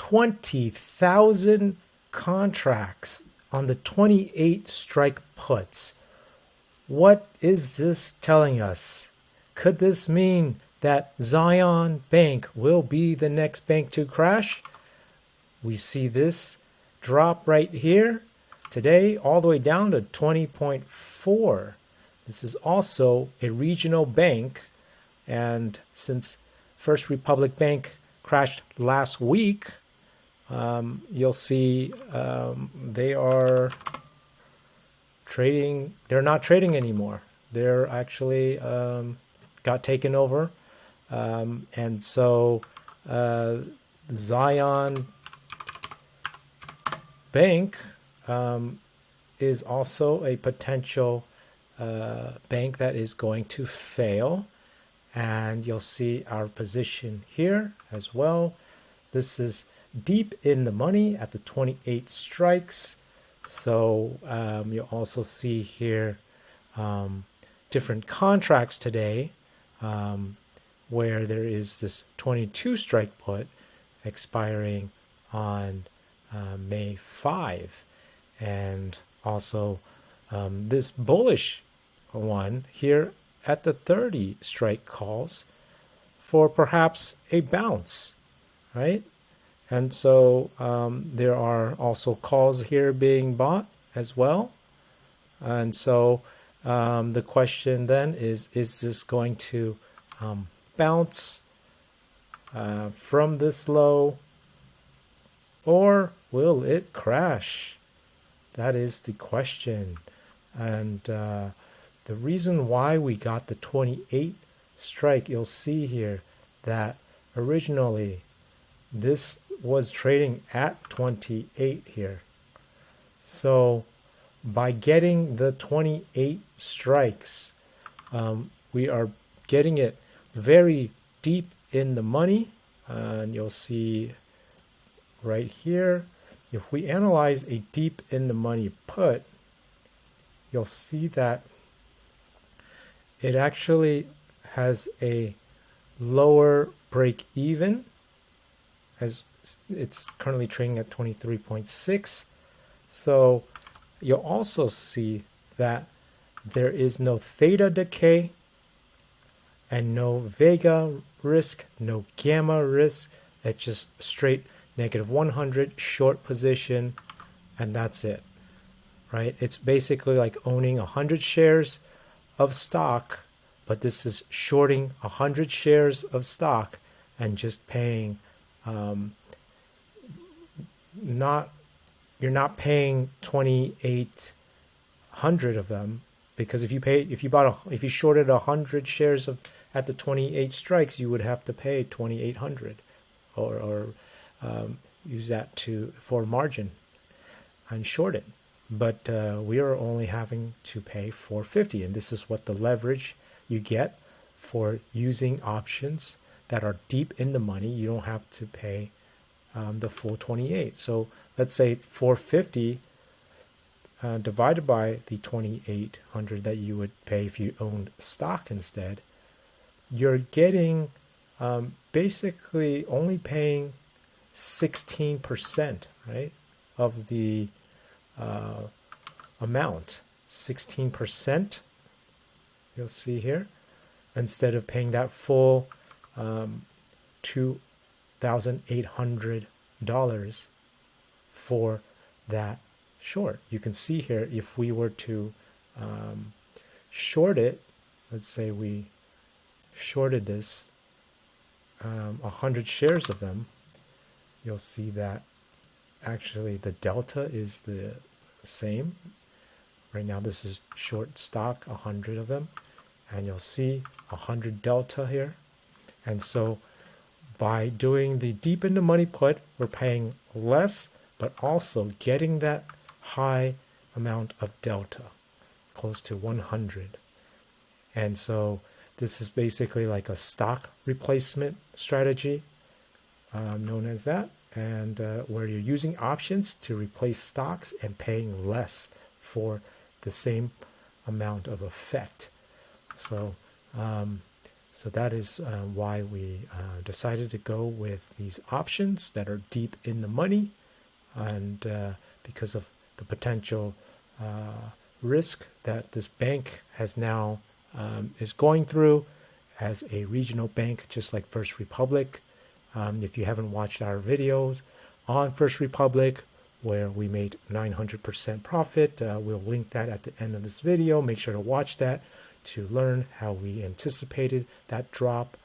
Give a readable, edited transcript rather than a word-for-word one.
20,000 contracts on the 28 strike puts. What is this telling us? Could this mean that Zion Bank will be the next bank to crash? We see this drop right here today all the way down to 20.4. This is also a regional bank, and since First Republic Bank crashed last week, you'll see they are trading. They're not trading anymore. They're actually got taken over, and so Zion Bank is also a potential bank that is going to fail. And you'll see our position here as well. This is deep in the money at the 28 strikes. So you'll also see here different contracts today where there is this 22 strike put expiring on May 5. And also this bullish one here at the 30 strike calls for perhaps a bounce, right? And so there are also calls here being bought as well. And so the question then is this going to bounce from this low, or will it crash? That is the question. And the reason why we got the 28 strike, you'll see here that originally this was trading at 28 here. So by getting the 28 strikes, we are getting it very deep in the money. And you'll see right here, if we analyze a deep in the money put, you'll see that it actually has a lower break even, as it's currently trading at 23.6. So you'll also see that there is no theta decay and no vega risk, no gamma risk. It's just straight negative 100 short position, and that's it, right? It's basically like owning 100 shares of stock, but this is shorting 100 shares of stock and just paying you're not paying 2,800 of them, because if you shorted 100 shares of at the 28 strikes, you would have to pay 2,800 or use that for margin and short it. But we are only having to pay 450, and this is what the leverage you get for using options that are deep in the money. You don't have to pay the full 28. So let's say 450 divided by the 2,800 that you would pay if you owned stock instead. You're getting basically only paying 16%, right, of the amount. 16%, you'll see here, instead of paying that full $2,800 for that short. You can see here, if we were to short it, let's say we shorted this 100 shares of them, you'll see that actually the delta is the same. Right now this is short stock, 100 of them, and you'll see 100 delta here. And so by doing the deep in the money put, we're paying less, but also getting that high amount of delta, close to 100. And so this is basically like a stock replacement strategy, known as that, and where you're using options to replace stocks and paying less for the same amount of effect. So So that is why we decided to go with these options that are deep in the money, and because of the potential risk that this bank has now is going through as a regional bank, just like First Republic. If you haven't watched our videos on First Republic, where we made 900% profit, we'll link that at the end of this video. Make sure to watch that to learn how we anticipated that drop